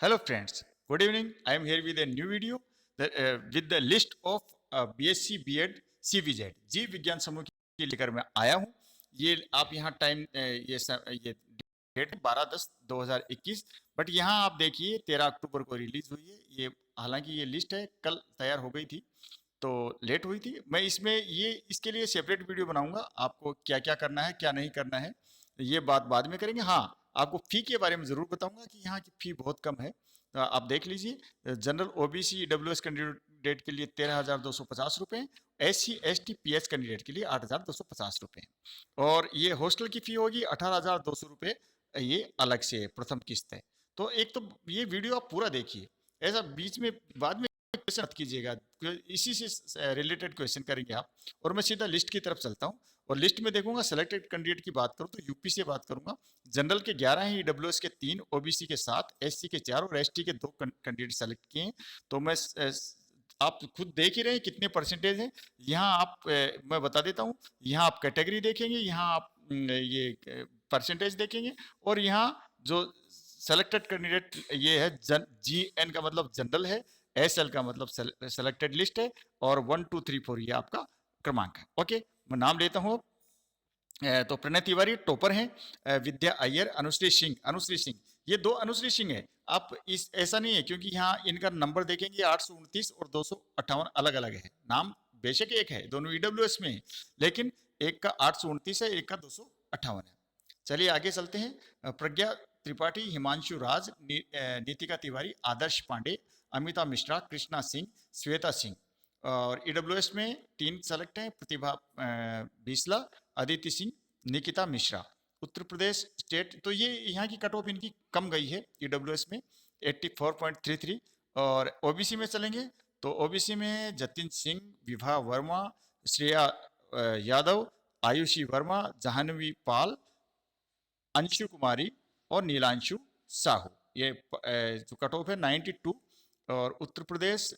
Hello friends, good evening. I am here with a new video with the list of BSc B.Ed CVZ जीव विज्ञान समूह की लेकर मैं आया हूँ। ये आप यहाँ टाइम ये डेट 12/10/2021 बट यहाँ आप देखिए 13 अक्टूबर को रिलीज हुई है। ये हालांकि ये लिस्ट है कल तैयार हो गई थी तो लेट हुई थी। मैं इसमें ये इसके लिए सेपरेट वीडियो बनाऊंगा। आपको क्या क्या करना है क्या नहीं करना है ये बात बाद में करेंगे। हाँ, आपको फ़ी के बारे में ज़रूर बताऊंगा कि यहाँ की फ़ी बहुत कम है। आप देख लीजिए, जनरल ओबीसी ईडब्ल्यूएस कैंडिडेट के लिए 13,250 रुपये, SC ST PH कैंडिडेट के लिए 8,250 रुपये और ये हॉस्टल की फ़ी होगी 18,200 रुपये। ये अलग से प्रथम किस्त है। तो एक तो ये वीडियो आप पूरा देखिए, ऐसा बीच में बाद में क्वेश्चन मत कीजिएगा, इसी से रिलेटेड क्वेश्चन करेंगे आप। और मैं सीधा लिस्ट की तरफ चलता हूँ और लिस्ट में देखूंगा सेलेक्टेड कैंडिडेट की बात करूँ तो यूपी से बात करूंगा। जनरल के 11 हैं, ईडब्ल्यूएस के 3, ओबीसी के 7, एससी के 4 और एसटी के 2 कैंडिडेट सेलेक्ट किए हैं। तो मैं आप खुद देख ही रहे हैं कितने परसेंटेज हैं। यहाँ आप मैं बता देता हूँ, यहाँ आप कैटेगरी देखेंगे, यहाँ आप ये परसेंटेज देखेंगे और यहाँ जो सेलेक्टेड कैंडिडेट ये है GN का मतलब जनरल है, SL का मतलब सेलेक्टेड लिस्ट है और 1 2 3 4 ये आपका क्रमांक है। ओके, मैं नाम लेता हूँ। तो प्रणय तिवारी टॉपर हैं, विद्या अय्यर, अनुश्री सिंह ये 2 अनुश्री सिंह है। आप इस ऐसा नहीं है क्योंकि यहाँ इनका नंबर देखेंगे 829 और 258 अलग अलग है। नाम बेशक एक है, दोनों ईडब्ल्यूएस में है, लेकिन एक का 829 है, एक का 258 है। चलिए आगे चलते हैं। प्रज्ञा त्रिपाठी, हिमांशु राज, नीतिका तिवारी, आदर्श पांडे, अमिता मिश्रा, कृष्णा सिंह, श्वेता सिंह। और ईडब्ल्यूएस में 3 सेलेक्ट हैं, प्रतिभा बीसला, अदिति सिंह, निकिता मिश्रा। उत्तर प्रदेश स्टेट तो ये यहाँ की कट ऑफ इनकी कम गई है ईडब्ल्यूएस में 84.33। और ओबीसी में चलेंगे तो ओबीसी में जतिन सिंह, विभा वर्मा, श्रेया यादव, आयुषी वर्मा, जाह्नवी पाल, अंशु कुमारी और नीलांशु साहू। ये जो कट ऑफ है 92। और उत्तर प्रदेश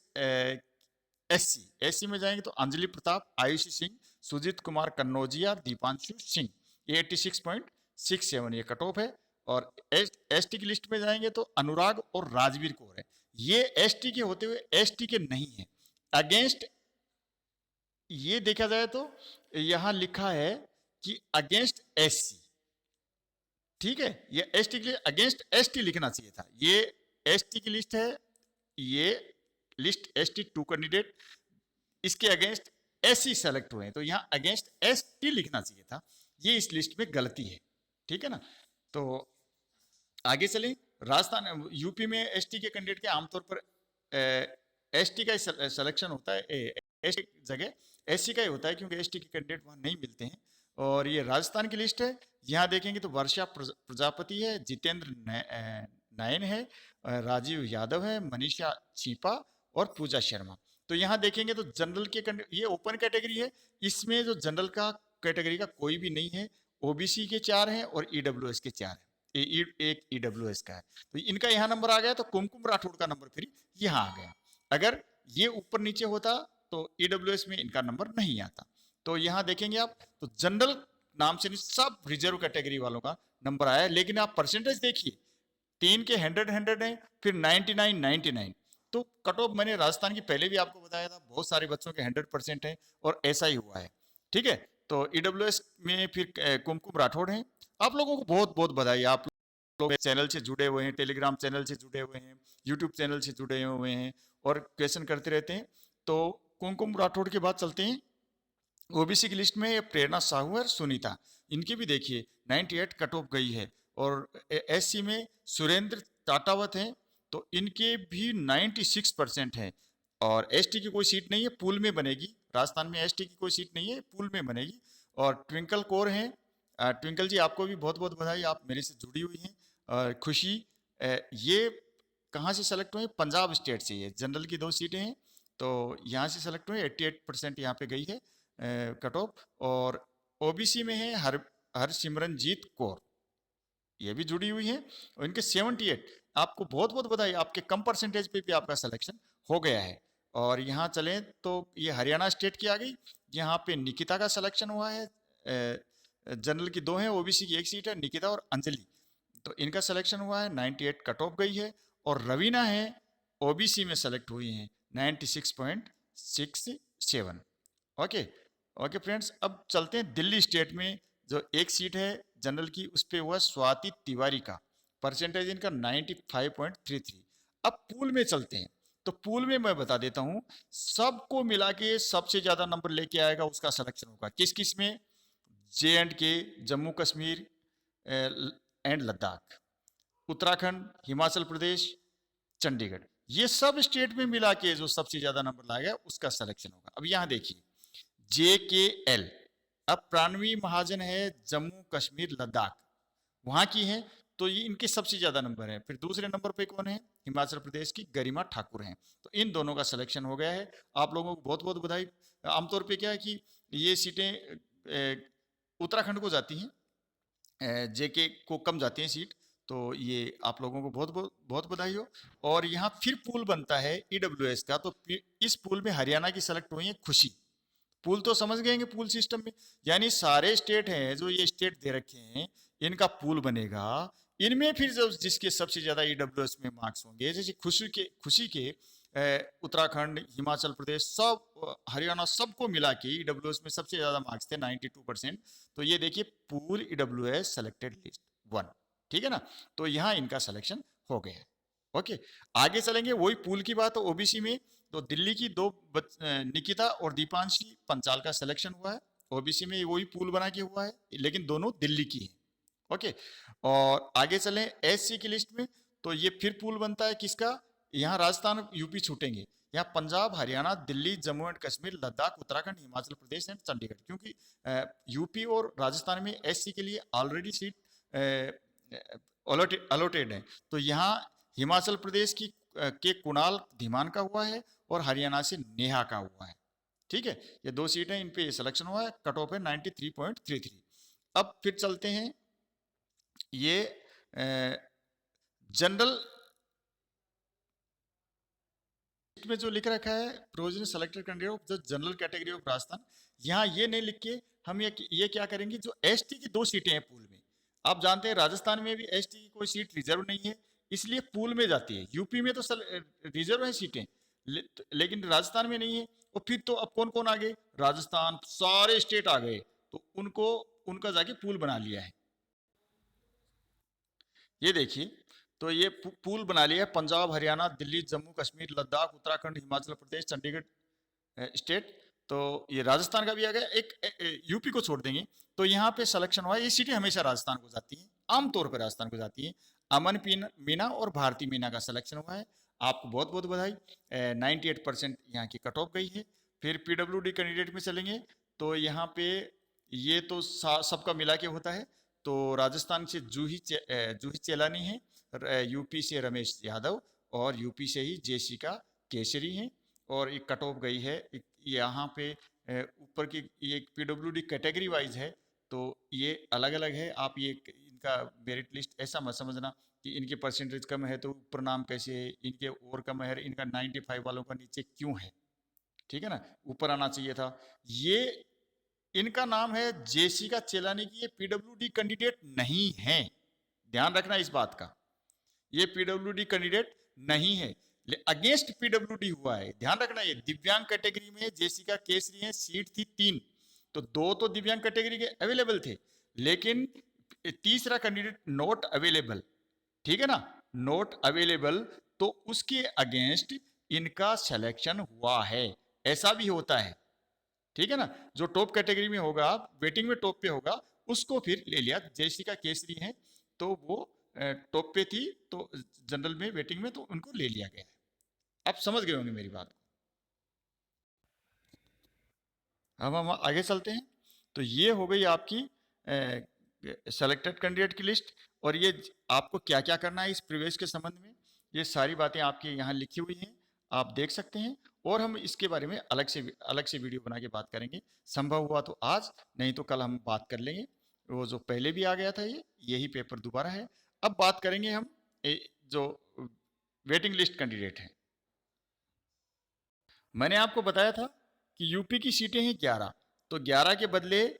एससी में जाएंगे तो अंजलि प्रताप, आयुषी सिंह, सुजीत कुमार कन्नौजिया, दीपांशु सिंह, ये 86.67 ये कट ऑफ है। और एसटी की लिस्ट में जाएंगे तो अनुराग और राजवीर कौर है। ये एसटी के होते हुए एसटी के नहीं है। अगेंस्ट ये देखा जाए तो यहां लिखा है कि अगेंस्ट एससी, ठीक है, ये एसटी के लिए अगेंस्ट एसटी लिखना चाहिए था। ये एसटी की लिस्ट है, ये लिस्ट ST2 कैंडिडेट, इसके अगेंस्ट SC सेलेक्ट हुए हैं तो यहाँ अगेंस्ट ST लिखना चाहिए था। ये इस लिस्ट में गलती है, ठीक है ना। तो आगे चलें। राजस्थान यूपी में ST के कैंडिडेट के आमतौर पर ST का सिलेक्शन होता है, ST जगह SC का ही होता है क्योंकि ST के कैंडिडेट वहाँ नहीं मिलते हैं। और ये राजस्थान की लिस्ट है। यहाँ देखेंगे तो वर्षा प्रजापति है, जितेंद्र नयन है, राजीव यादव है, मनीषा चीपा और पूजा शर्मा। तो यहाँ देखेंगे तो जनरल के ये ओपन कैटेगरी है, इसमें जो जनरल का कैटेगरी का कोई भी नहीं है। ओबीसी के 4 हैं और ईडब्ल्यूएस के 4 हैं, एक ईडब्ल्यूएस का है। तो इनका यहाँ नंबर आ गया तो कुमकुम राठौड़ का नंबर फिर यहाँ आ गया। अगर ये ऊपर नीचे होता तो ईडब्ल्यूएस में इनका नंबर नहीं आता। तो यहाँ देखेंगे आप तो जनरल नाम से नहीं, सब रिजर्व कैटेगरी वालों का नंबर आया है। लेकिन आप परसेंटेज देखिए, 3 के 100 है, फिर 99 तो कट ऑफ मैंने राजस्थान की पहले भी आपको बताया था, बहुत सारे बच्चों के 100% है और ऐसा ही हुआ है, ठीक है। तो ईडब्ल्यूएस में फिर कुमकुम राठौड़ हैं। आप लोगों को बहुत बहुत बधाई, आप लोग चैनल से जुड़े हुए हैं, टेलीग्राम चैनल से जुड़े हुए हैं, यूट्यूब चैनल से जुड़े हुए हैं और क्वेश्चन करते रहते हैं। तो कुमकुम राठौड़ के बाद चलते हैं ओबीसी की लिस्ट में। प्रेरणा साहू और सुनीता, इनकी भी देखिए 98 कट ऑफ गई है। और एससी में सुरेंद्र टाटावत हैं तो इनके भी 96% है। और एसटी की कोई सीट नहीं है, पूल में बनेगी। राजस्थान में एसटी की कोई सीट नहीं है, पूल में बनेगी। और ट्विंकल कौर हैं, ट्विंकल जी आपको भी बहुत बहुत बधाई, आप मेरे से जुड़ी हुई हैं। और खुशी, ये कहाँ से सेलेक्ट हुए? पंजाब स्टेट से। ये जनरल की 2 सीटें हैं तो यहाँ से सेलेक्ट हुए। 88% यहाँ पे गई है कट ऑफ। और ओबीसी में है हरसिमरनजीत कौर, ये भी जुड़ी हुई है और इनके 78। आपको बहुत बहुत बधाई, आपके कम परसेंटेज पे भी आपका सिलेक्शन हो गया है। और यहाँ चलें तो ये हरियाणा स्टेट की आ गई। यहाँ पे निकिता का सिलेक्शन हुआ है। जनरल की 2 है, ओबीसी की 1 सीट है, निकिता और अंजलि। तो इनका सिलेक्शन हुआ है, 98 कट ऑफ गई है। और रवीना है ओबीसी में सेलेक्ट हुई हैं 96.67। ओके ओके फ्रेंड्स, अब चलते हैं दिल्ली स्टेट में। जो एक सीट है जनरल की, उस पर हुआ स्वाति तिवारी का, परसेंटेज इनका 95.33। अब पूल में चलते हैं, तो पूल में मैं बता देता हूं, सबको मिला के सबसे ज्यादा नंबर लेके आएगा उसका सिलेक्शन होगा। किस किस में? JNK, जम्मू कश्मीर एंड लद्दाख, उत्तराखंड, हिमाचल प्रदेश, चंडीगढ़, ये सब स्टेट में मिला के जो सबसे ज्यादा नंबर लाएगा उसका सिलेक्शन होगा। अब यहां देखिए JKL, अब प्राणवी महाजन है जम्मू कश्मीर लद्दाख, वहां की है, तो ये इनके सबसे ज्यादा नंबर है। फिर दूसरे नंबर पे कौन है? हिमाचल प्रदेश की गरिमा ठाकुर हैं। तो इन दोनों का सिलेक्शन हो गया है। आप लोगों को बहुत बहुत बधाई। आमतौर पे क्या है कि ये सीटें उत्तराखंड को जाती हैं, JK को कम जाती हैं सीट, तो ये आप लोगों को बहुत बहुत बहुत बधाई हो। और यहाँ फिर पूल बनता है EWS का, तो इस पूल में हरियाणा की सेलेक्ट हुई है खुशी। पूल तो समझ गए पूल सिस्टम में, यानी सारे स्टेट हैं जो ये स्टेट दे रखे हैं, इनका पूल बनेगा। इनमें फिर जो जिसके सबसे ज्यादा EWS में मार्क्स होंगे, जैसे खुशी के उत्तराखंड, हिमाचल प्रदेश, सब हरियाणा, सबको मिला के EWS में सबसे ज्यादा मार्क्स थे 92%। तो ये देखिए पूल EWS सेलेक्टेड लिस्ट 1, ठीक है ना। तो यहाँ इनका सिलेक्शन हो गया है। ओके, आगे चलेंगे, वही पूल की बात है OBC में। तो दिल्ली की दो निकिता और दीपांशी पंचाल का सिलेक्शन हुआ है। OBC में वही पूल बना के हुआ है, लेकिन दोनों दिल्ली की है। ओके, और आगे चलें SC की लिस्ट में, तो ये फिर पूल बनता है किसका? यहाँ राजस्थान UP छूटेंगे, यहाँ पंजाब, हरियाणा, दिल्ली, जम्मू एंड कश्मीर, लद्दाख, उत्तराखंड, हिमाचल प्रदेश एंड चंडीगढ़, क्योंकि UP और राजस्थान में SC के लिए ऑलरेडी सीट अलॉटेड है। तो यहाँ हिमाचल प्रदेश की के कुणाल धीमान का हुआ है और हरियाणा से नेहा का हुआ है। ठीक है, ये दो सीटें, इन पे सिलेक्शन हुआ है, कट ऑफ है 93.33। अब फिर चलते हैं, ये जनरल में जो लिख रखा है provisional selected candidate of the general category of Rajasthan, यहाँ ये नहीं लिख के हम ये क्या करेंगे, जो ST की 2 सीटें हैं पूल में, आप जानते हैं राजस्थान में भी ST की कोई सीट रिजर्व नहीं है, इसलिए पूल में जाती है। UP में तो रिजर्व है सीटें, लेकिन राजस्थान में नहीं है। और फिर तो अब कौन कौन आ गए? राजस्थान, सारे स्टेट आ गए, तो उनका जाके पूल बना लिया है। ये देखिए, तो ये पूल बना लिया है पंजाब, हरियाणा, दिल्ली, जम्मू कश्मीर, लद्दाख, उत्तराखंड, हिमाचल प्रदेश, चंडीगढ़ स्टेट। तो ये राजस्थान का भी आ गया, एक UP को छोड़ देंगे। तो यहाँ पे सिलेक्शन हुआ है, ये सीटें हमेशा राजस्थान को जाती हैं, आमतौर पर राजस्थान को जाती हैं। अमन मीना और भारती मीना का सिलेक्शन हुआ है, आपको बहुत बहुत बधाई। 98% यहाँ की कट ऑफ गई है। फिर PWD कैंडिडेट में चलेंगे, तो यहाँ पे ये तो सबका मिला के होता है। तो राजस्थान से जूही चेलानी है, UP से रमेश यादव, और UP से ही JC केसरी हैं। और एक कट ऑफ गई है यहाँ पे ऊपर की, ये PWD कैटेगरी वाइज है, तो ये अलग अलग है। आप ये इनका मेरिट लिस्ट ऐसा मत समझना कि इनके परसेंटेज कम है तो ऊपर नाम कैसे है, इनके और कम है, इनका 95 वालों का नीचे क्यों है, ठीक है ना, ऊपर आना चाहिए था। ये इनका नाम है JC चेलानी की, ये PWD कैंडिडेट नहीं है, ध्यान रखना इस बात का, ये PWD कैंडिडेट नहीं है, अगेंस्ट PWD हुआ है, ध्यान रखना। ये दिव्यांग कैटेगरी में JC केसरी है, सीट थी 3, तो 2 तो दिव्यांग कैटेगरी के अवेलेबल थे, लेकिन तीसरा कैंडिडेट नॉट अवेलेबल, ठीक है ना, नॉट अवेलेबल, तो उसके अगेंस्ट इनका सिलेक्शन हुआ है। ऐसा भी होता है, ठीक है ना, जो टॉप कैटेगरी में होगा, वेटिंग में टॉप पे होगा, उसको फिर ले लिया। JC केसरी है, तो वो टॉप पे थी, तो जनरल में वेटिंग में, तो उनको ले लिया गया है। आप समझ गए होंगे मेरी बात। अब हम आगे चलते हैं। तो ये हो गई आपकी सेलेक्टेड कैंडिडेट की लिस्ट, और ये आपको क्या क्या करना है इस प्रवेश के संबंध में, ये सारी बातें आपकी यहाँ लिखी हुई हैं, आप देख सकते हैं। और हम इसके बारे में अलग से वीडियो बना के बात करेंगे, संभव हुआ तो आज, नहीं तो कल हम बात कर लेंगे। वो जो पहले भी आ गया था, यही पेपर दोबारा है। अब बात करेंगे हम जो वेटिंग लिस्ट कैंडिडेट हैं। मैंने आपको बताया था कि UP की सीटें हैं 11, तो 11 के बदले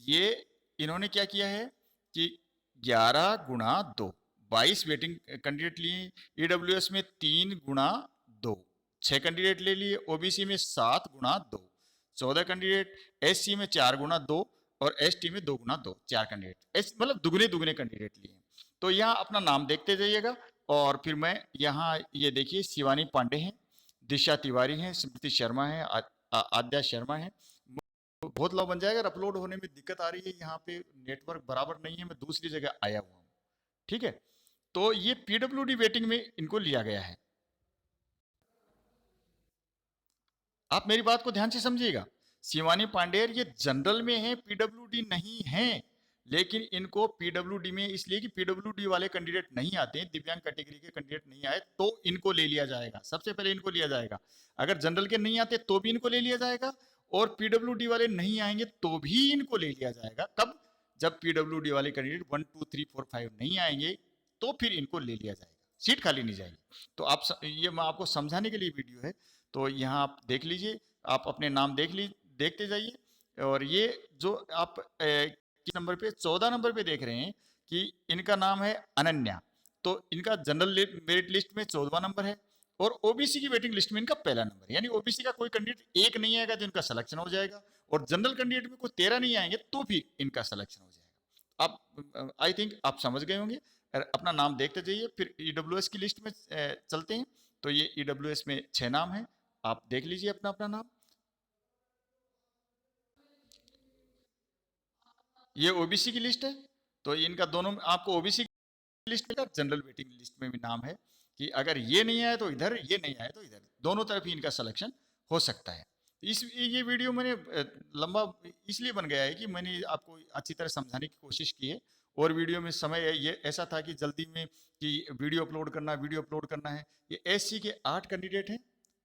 ये इन्होंने क्या किया है कि 11 गुणा 2, 22 वेटिंग कैंडिडेट लिए, ईडब्ल्यूएस में 3 गुना 2, 6 कैंडिडेट ले लिए, ओबीसी में 7 गुना 2, 14 कैंडिडेट, एससी में 4 गुना 2 और एसटी में 2 गुना 2, 4 कैंडिडेट, मतलब दुगने दुगने कैंडिडेट लिए। तो यहाँ अपना नाम देखते जाइएगा। और फिर मैं यहाँ ये देखिए, शिवानी पांडे हैं, दिशा तिवारी हैं, स्मृति शर्मा है, आद्या शर्मा है। बहुत लॉ बन जाएगा। अगर अपलोड होने में दिक्कत आ रही है, यहाँ पे नेटवर्क बराबर नहीं है, मैं दूसरी जगह आया हुआ हूँ, ठीक है। तो ये पीडब्ल्यूडी वेटिंग में इनको लिया गया है। आप मेरी बात को ध्यान से समझिएगा। शिवानी पांडेर ये जनरल में है, पीडब्ल्यूडी नहीं है, लेकिन इनको पीडब्ल्यूडी में इसलिए कि पीडब्ल्यूडी वाले कैंडिडेट नहीं आते हैं, दिव्यांग कैटेगरी के कैंडिडेट नहीं आए तो इनको ले लिया जाएगा, सबसे पहले इनको लिया जाएगा। अगर जनरल के नहीं आते तो भी इनको ले लिया जाएगा, और पीडब्ल्यूडी वाले नहीं आएंगे तो भी इनको ले लिया जाएगा। कब? जब पीडब्ल्यूडी वाले कैंडिडेट 1 2 3 4 5 नहीं आएंगे तो फिर इनको ले लिया जाएगा, सीट खाली नहीं जाएगी। तो आप ये मैं आपको समझाने के लिए वीडियो है, तो यहाँ आप देख लीजिए, आप अपने नाम देखते जाइए। और ये जो आप किस नंबर पे, 14 नंबर पे देख रहे हैं कि इनका नाम है अनन्या, तो इनका जनरल मेरिट लिस्ट में 14वां नंबर है, और ओबीसी की वेटिंग लिस्ट में इनका पहला नंबर है। यानी ओबीसी का कोई कैंडिडेट एक नहीं आएगा तो इनका सिलेक्शन हो जाएगा, और जनरल कैंडिडेट में कोई 13 नहीं आएंगे तो भी इनका सिलेक्शन हो जाएगा। आप आई थिंक आप समझ गए होंगे। अपना नाम देखते जाइए। फिर ईडब्ल्यूएस की लिस्ट में चलते हैं। तो ये ईडब्ल्यूएस में 6 नाम है, आप देख लीजिए अपना अपना नाम। ये ओबीसी की लिस्ट है, तो इनका दोनों आपको ओबीसी की लिस्ट में, जनरल वेटिंग लिस्ट में भी नाम है कि अगर ये नहीं आया तो इधर, ये नहीं आया तो इधर, दोनों तरफ ही इनका सिलेक्शन हो सकता है। इस ये वीडियो मैंने लंबा इसलिए बन गया है कि मैंने आपको अच्छी तरह समझाने की कोशिश की है, और वीडियो में समय ये ऐसा था कि जल्दी में कि वीडियो अपलोड करना है। ये एससी के 8 कैंडिडेट हैं,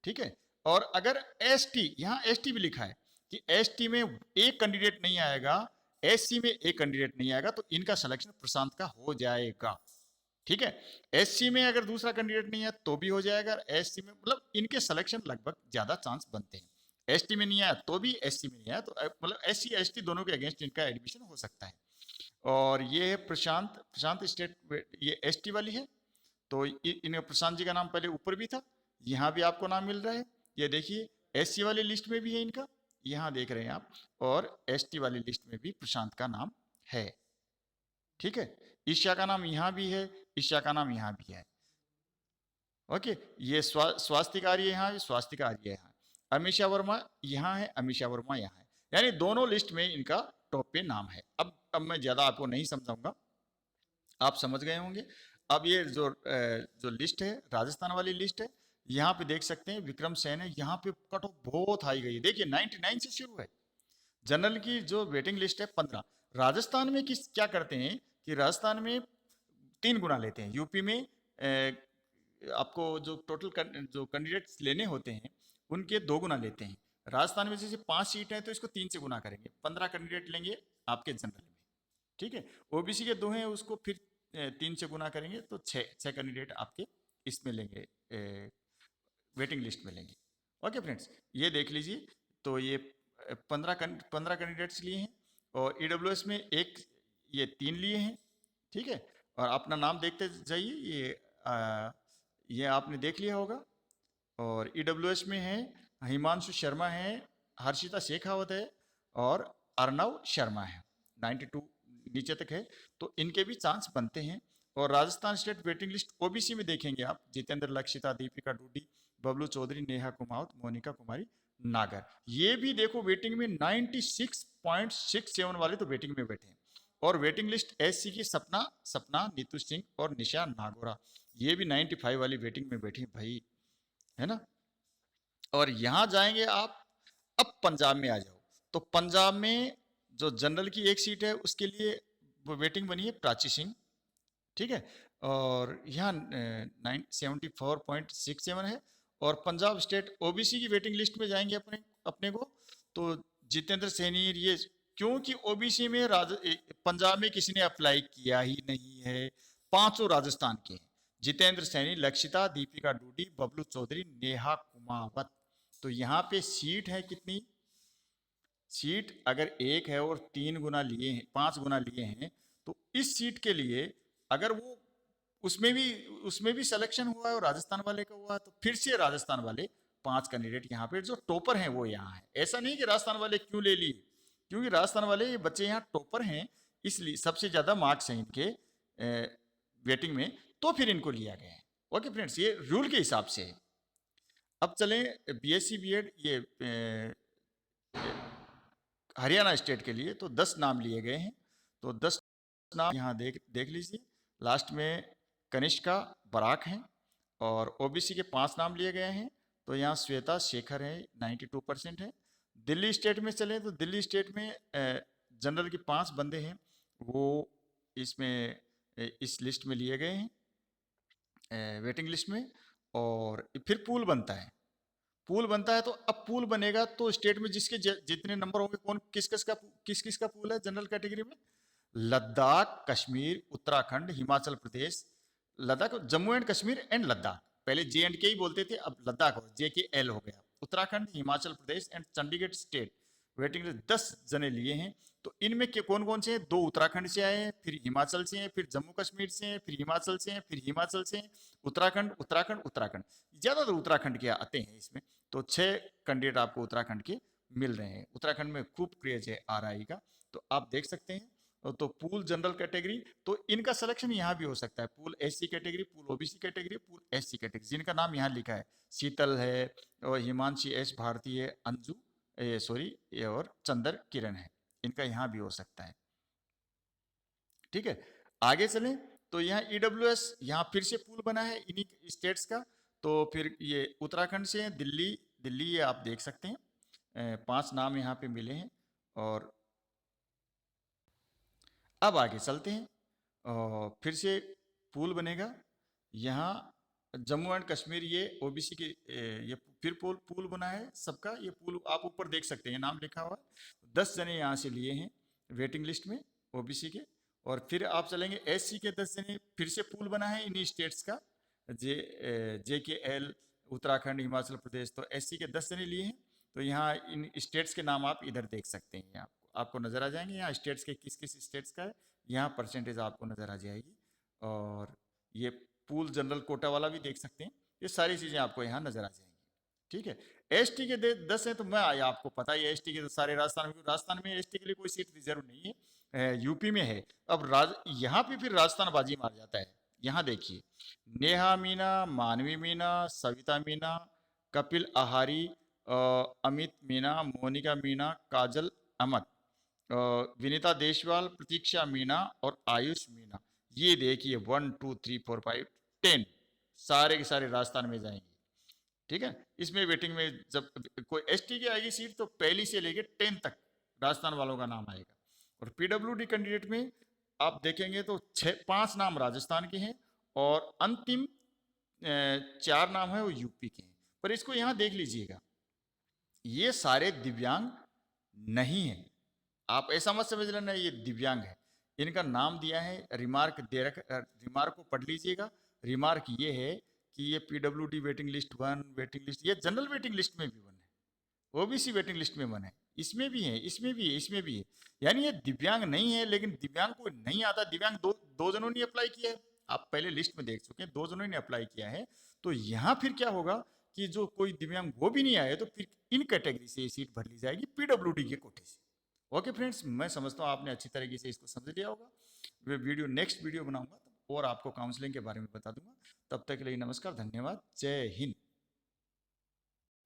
ठीक है। और अगर एसटी, यहाँ एसटी भी लिखा है कि एसटी में एक कैंडिडेट नहीं आएगा, एससी में एक कैंडिडेट नहीं आएगा, तो इनका सिलेक्शन प्रशांत का हो जाएगा, ठीक है। एससी में अगर दूसरा कैंडिडेट नहीं है तो भी हो जाएगा, एससी में मतलब इनके सिलेक्शन लगभग ज्यादा चांस बनते हैं। एसटी में नहीं आया तो भी, एससी में नहीं आया तो मतलब एससी एसटी दोनों के अगेंस्ट इनका एडमिशन हो सकता है। और ये है प्रशांत स्टेट, ये एसटी वाली है। तो इन प्रशांत जी का नाम पहले ऊपर भी था, यहाँ भी आपको नाम मिल रहा है। ये देखिए, एससी वाली लिस्ट में भी है इनका, यहाँ देख रहे हैं आप, और एसटी वाली लिस्ट में भी प्रशांत का नाम है, ठीक है। ईशा का नाम यहाँ भी है, ईशा का नाम यहाँ भी है, ओके। ये स्वास्थ्य कार्य यहाँ है, स्वास्थ्य कार्य यहाँ, अमीषा वर्मा यहाँ है, अमीषा वर्मा यहाँ है। यानी दोनों लिस्ट में इनका टॉप पे नाम है। अब मैं ज्यादा आपको नहीं समझाऊंगा, आप समझ गए होंगे। अब ये जो लिस्ट है, राजस्थान वाली लिस्ट है, यहाँ पे देख सकते हैं विक्रम सेन है, यहाँ पे कट ऑफ बहुत हाई गई है। देखिए 99 से शुरू है। जनरल की जो वेटिंग लिस्ट है 15। राजस्थान में किस क्या करते हैं कि राजस्थान में 3 गुना लेते हैं। यूपी में आपको जो टोटल जो कैंडिडेट्स लेने होते हैं उनके 2 गुना लेते हैं। राजस्थान में जैसे 5 सीट है तो इसको 3 से गुना करेंगे, 15 कैंडिडेट लेंगे आपके जनरल में, ठीक है। ओबीसी के 2 हैं, उसको फिर 3 से गुना करेंगे तो 6 कैंडिडेट आपके इसमें लेंगे, वेटिंग लिस्ट में लेंगे, ओके फ्रेंड्स। ये देख लीजिए, तो ये 15 कैंडिडेट्स लिए हैं, और ईडब्ल्यूएस में एक, ये 3 लिए हैं, ठीक है। और अपना नाम देखते जाइए, ये आपने देख लिया होगा। और ईडब्ल्यूएस में है हिमांशु शर्मा है, हर्षिता शेखावत है, और अर्नव शर्मा है, 92 नीचे तक है, तो इनके भी चांस बनते हैं। और Rajasthan state waiting list OBC में देखेंगे आप, जितेंद्र, लक्षिता, दीपिका डूडी, बबलू चौधरी, नेहा कुमावत, मोनिका कुमारी नागर, ये भी देखो वेटिंग में 96.67 वाले तो वेटिंग में बैठे हैं। और वेटिंग लिस्ट एससी की सपना नीतू सिंह और निशा नागोरा, ये भी 95 वाली वेटिंग में बैठी भाई, है ना। और यहां जाएंगे आप, अब पंजाब में आ जाओ, तो पंजाब में जो जनरल की एक सीट है उसके लिए वेटिंग बनी है प्राची सिंह, ठीक है। और यहाँ 74.67 है। और पंजाब स्टेट ओबीसी की वेटिंग लिस्ट में जाएंगे अपने को, तो जितेंद्र सैनी, ये क्योंकि ओबीसी में पंजाब में किसी ने अप्लाई किया ही नहीं है, 5 राजस्थान के हैं, जितेंद्र सैनी, लक्षिता, दीपिका डूडी, बबलू चौधरी, नेहा कुमावत। तो यहाँ पे सीट है कितनी, सीट अगर एक है और 3 गुना लिए हैं, 5 गुना लिए हैं, तो इस सीट के लिए अगर वो उसमें भी सिलेक्शन हुआ है और राजस्थान वाले का हुआ, तो फिर से राजस्थान वाले 5 कैंडिडेट यहाँ पे जो टॉपर हैं वो यहाँ है। ऐसा नहीं कि राजस्थान वाले क्यों ले लिए, क्योंकि राजस्थान वाले ये बच्चे यहाँ टॉपर हैं, इसलिए सबसे ज्यादा मार्क्स हैं इनके वेटिंग में, तो फिर इनको लिया गया है। ओके फ्रेंड्स, ये रूल के हिसाब से है। अब चलें बीएससी बीएड ये हरियाणा स्टेट के लिए, तो 10 नाम लिए गए हैं। तो 10 नाम यहाँ देख लीजिए। लास्ट में कनिष्का बराक हैं और ओबीसी के 5 नाम लिए गए हैं। तो यहाँ श्वेता शेखर है, 92% है। दिल्ली स्टेट में चलें तो दिल्ली स्टेट में जनरल के 5 बंदे हैं, वो इसमें इस लिस्ट में लिए गए हैं वेटिंग लिस्ट में। और फिर पूल बनता है, तो अब पूल बनेगा तो स्टेट में जिसके जितने नंबर होंगे, कौन किस किस का पूल है जनरल कैटेगरी में, लद्दाख, कश्मीर, उत्तराखंड, हिमाचल प्रदेश, लद्दाख, जम्मू एंड कश्मीर एंड लद्दाख, पहले JNK ही बोलते थे, अब लद्दाख हो, JKL हो गया, Uttarakhand, Himachal Pradesh and Chandigarh state waiting list 10 जने लिए हैं। तो इनमें कौन कौन से हैं, 2 उत्तराखंड से आए हैं, फिर हिमाचल से हैं, फिर जम्मू कश्मीर से हैं, फिर हिमाचल से हैं, फिर हिमाचल से हैं, उत्तराखंड उत्तराखंड उत्तराखंड, ज्यादातर उत्तराखंड के आते हैं इसमें। तो 6 कैंडिडेट आपको उत्तराखंड के मिल रहे हैं। उत्तराखंड में खूब क्रेज है RI का, तो आप देख सकते हैं। तो पूल जनरल कैटेगरी, तो इनका सिलेक्शन यहाँ भी हो सकता है, pool SC category, pool OBC category, pool SC category, जिनका नाम यहाँ लिखा है, शीतल है और हिमांशी S भारती है, अंजू और चंदर किरण है, इनका यहाँ भी हो सकता है। ठीक है, आगे चलें तो यहाँ EWS, यहाँ फिर से पूल बना है इन्हीं स्टेट्स का। तो फिर ये उत्तराखंड से दिल्ली ये आप देख सकते हैं, 5 नाम यहाँ पे मिले हैं। और अब आगे चलते हैं, फिर से पूल बनेगा यहाँ जम्मू एंड कश्मीर, ये OBC के ये फिर पूल बना है सबका। ये पूल आप ऊपर देख सकते हैं, नाम लिखा हुआ है। 10 जने यहाँ से लिए हैं वेटिंग लिस्ट में OBC के। और फिर आप चलेंगे SC के 10 जने, फिर से पूल बना है इन्हीं स्टेट्स का, JKL, उत्तराखंड, हिमाचल प्रदेश, तो SC के 10 जने लिए हैं। तो यहाँ इन स्टेट्स के नाम आप इधर देख सकते हैं, आपको नजर आ जाएंगे यहाँ स्टेट्स के किस किस स्टेट्स का है, यहाँ परसेंटेज आपको नजर आ जाएगी। और ये पूल जनरल कोटा वाला भी देख सकते हैं, ये सारी चीजें आपको यहाँ नजर आ जाएंगी। ठीक है, ST के 10 है, तो मैं आपको पता ही है ST के तो सारे राजस्थान में ST के लिए कोई सीट रिजर्व नहीं है, यूपी में है। अब यहाँ पे फिर राजस्थान बाजी मार जाता है। यहाँ देखिए, नेहा मीना, मानवी मीना, सविता मीना, कपिल आहारी, अमित मीना, मोनिका मीना, काजल अहमद, विनीता देशवाल, प्रतीक्षा मीना और आयुष मीना, ये देखिए 1 2 3 4 5 10 सारे के सारे राजस्थान में जाएंगे। ठीक है, इसमें वेटिंग में जब कोई ST की आएगी सीट, तो पहली से लेके 10 तक राजस्थान वालों का नाम आएगा। और PWD कैंडिडेट में आप देखेंगे तो 5 नाम राजस्थान के हैं और अंतिम 4 नाम है वो यूपी के हैं। पर इसको यहाँ देख लीजिएगा, ये सारे दिव्यांग नहीं है, आप ऐसा मत समझ लेना ये दिव्यांग है। इनका नाम दिया है, रिमार्क रिमार्क को पढ़ लीजिएगा। रिमार्क ये है कि ये PWD waiting list 1 waiting list, ये जनरल वेटिंग लिस्ट में भी 1 है, OBC वेटिंग लिस्ट में 1 है, इसमें भी है, इसमें भी है, इसमें भी है। यानी ये दिव्यांग नहीं है, लेकिन दिव्यांग को नहीं आता। दिव्यांग दो जनों ने अप्लाई किया है, आप पहले लिस्ट में देख चुके हैं, 2 जनों ने अप्लाई किया है। तो यहाँ फिर क्या होगा कि जो कोई दिव्यांग वो भी नहीं आए, तो फिर इन कैटेगरी से ये सीट भर ली जाएगी PWD के कोटे से। ओके फ्रेंड्स, मैं समझता हूँ आपने अच्छी तरीके से इसको समझ लिया होगा। मैं नेक्स्ट वीडियो बनाऊंगा और आपको काउंसलिंग के बारे में बता दूंगा। तब तक के लिए नमस्कार, धन्यवाद, जय हिंद।